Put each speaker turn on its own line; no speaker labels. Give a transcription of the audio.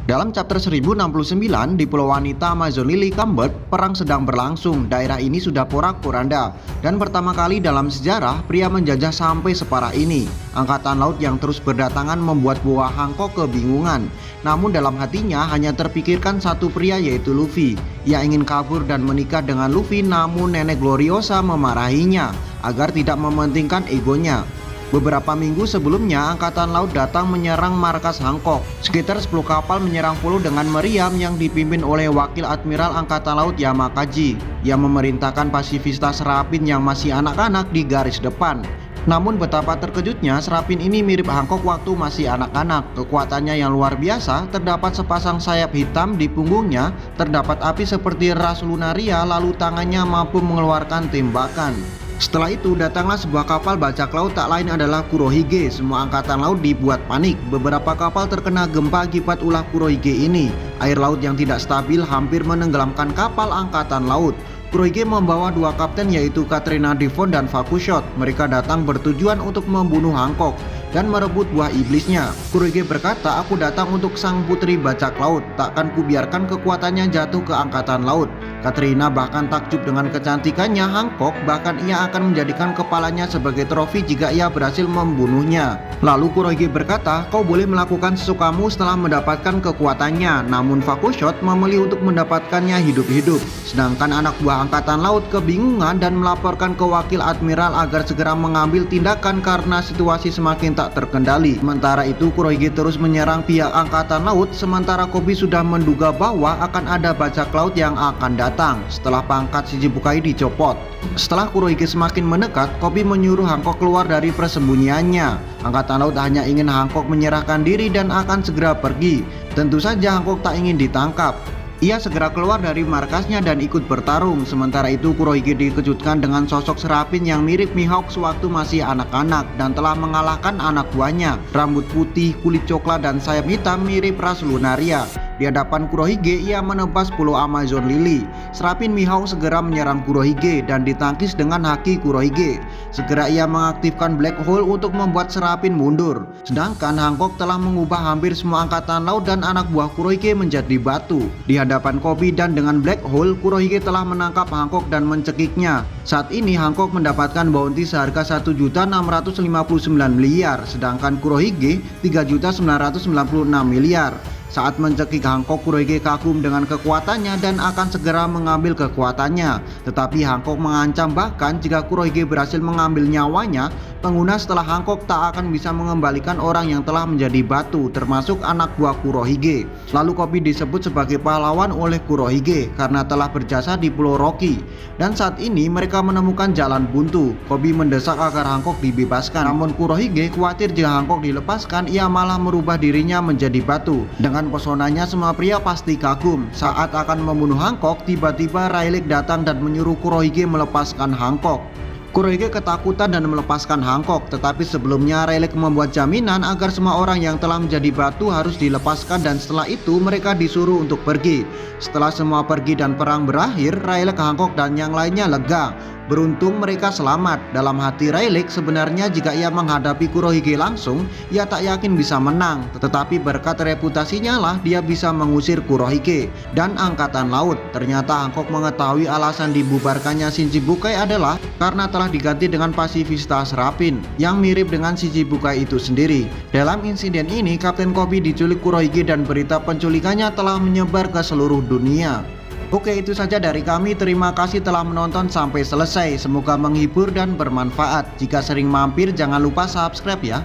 Dalam chapter 1069 di Pulau Wanita Amazon Lily Cambert, perang sedang berlangsung. Daerah ini sudah porak-poranda dan pertama kali dalam sejarah pria menjajah sampai separah ini. Angkatan laut yang terus berdatangan membuat buah Hancock kebingungan. Namun dalam hatinya hanya terpikirkan satu pria, yaitu Luffy. Ia ingin kabur dan menikah dengan Luffy, namun Nenek Gloriosa memarahinya agar tidak mementingkan egonya. Beberapa minggu sebelumnya, Angkatan Laut datang menyerang markas Hancock. Sekitar 10 kapal menyerang pulau dengan meriam yang dipimpin oleh Wakil Admiral Angkatan Laut Yamakaji. Ia memerintahkan pasifista Serapin yang masih anak-anak di garis depan. Namun betapa terkejutnya, Serapin ini mirip Hancock waktu masih anak-anak. Kekuatannya yang luar biasa, terdapat sepasang sayap hitam di punggungnya, terdapat api seperti ras lunaria, lalu tangannya mampu mengeluarkan tembakan. Setelah itu datanglah sebuah kapal bajak laut, tak lain adalah Kurohige. Semua angkatan laut dibuat panik. Beberapa kapal terkena gempa akibat ulah Kurohige ini. Air laut yang tidak stabil hampir menenggelamkan kapal angkatan laut. Kurohige membawa dua kapten, yaitu Katrina Devon dan Fakushot. Mereka datang bertujuan untuk membunuh Hancock dan merebut buah iblisnya. Kurohige berkata, "Aku datang untuk sang putri bajak laut. Takkan kubiarkan kekuatannya jatuh ke angkatan laut." Katrina bahkan takjub dengan kecantikannya Hancock, bahkan ia akan menjadikan kepalanya sebagai trofi jika ia berhasil membunuhnya. Lalu Kurohige berkata, "Kau boleh melakukan sesukamu setelah mendapatkan kekuatannya." Namun Fakushot memilih untuk mendapatkannya hidup-hidup. Sedangkan anak buah angkatan laut kebingungan dan melaporkan ke Wakil Admiral agar segera mengambil tindakan karena situasi semakin tak terkendali. Sementara itu Kurohige terus menyerang pihak angkatan laut, sementara Koby sudah menduga bahwa akan ada bajak laut yang akan datang setelah pangkat Shichibukai dicopot. Setelah Kurohige semakin mendekat, Koby menyuruh Hancock keluar dari persembunyiannya. Angkatan laut hanya ingin Hancock menyerahkan diri dan akan segera pergi. Tentu saja Hancock tak ingin ditangkap. Ia segera keluar dari markasnya dan ikut bertarung. Sementara itu Kurohige dikejutkan dengan sosok Serapin yang mirip Mihawk sewaktu masih anak-anak dan telah mengalahkan anak buahnya. Rambut putih, kulit coklat dan sayap hitam mirip ras lunaria. Di hadapan Kurohige, ia menebas pulau Amazon Lily. Serapin Mihawk segera menyerang Kurohige dan ditangkis dengan haki Kurohige. Segera ia mengaktifkan Black Hole untuk membuat Serapin mundur. Sedangkan Hancock telah mengubah hampir semua angkatan laut dan anak buah Kurohige menjadi batu. Di hadapan Koby dan dengan Black Hole, Kurohige telah menangkap Hancock dan mencekiknya. Saat ini Hancock mendapatkan bounty seharga 1.659 miliar, sedangkan Kurohige 3.996 miliar. Saat mencekik Hancock, Kurohige kagum dengan kekuatannya dan akan segera mengambil kekuatannya. Tetapi Hancock mengancam bahkan jika Kurohige berhasil mengambil nyawanya, pengguna setelah Hancock tak akan bisa mengembalikan orang yang telah menjadi batu, termasuk anak buah Kurohige. Lalu Koby disebut sebagai pahlawan oleh Kurohige karena telah berjasa di Pulau Rocky. Dan saat ini mereka menemukan jalan buntu. Koby mendesak agar Hancock dibebaskan. Namun Kurohige khawatir jika Hancock dilepaskan, ia malah merubah dirinya menjadi batu. Dengan pesonanya semua pria pasti kagum. Saat akan membunuh Hancock, tiba-tiba Rayleigh datang dan menyuruh Kurohige melepaskan Hancock. Kurohige ketakutan dan melepaskan Hancock, tetapi sebelumnya Rayleigh membuat jaminan agar semua orang yang telah menjadi batu harus dilepaskan dan setelah itu mereka disuruh untuk pergi. Setelah semua pergi dan perang berakhir, Rayleigh, Hancock dan yang lainnya lega. Beruntung mereka selamat. Dalam hati Rayleigh, sebenarnya jika ia menghadapi Kurohige langsung, ia tak yakin bisa menang. Tetapi berkat reputasinya lah dia bisa mengusir Kurohige dan angkatan laut. Ternyata Hancock mengetahui alasan dibubarkannya Shichibukai adalah karena telah diganti dengan pasifista Serapin yang mirip dengan Shichibukai itu sendiri. Dalam insiden ini, Kapten Koby diculik Kurohige dan berita penculikannya telah menyebar ke seluruh dunia. Oke, itu saja dari kami. Terima kasih telah menonton sampai selesai. Semoga menghibur dan bermanfaat. Jika sering mampir, jangan lupa subscribe ya.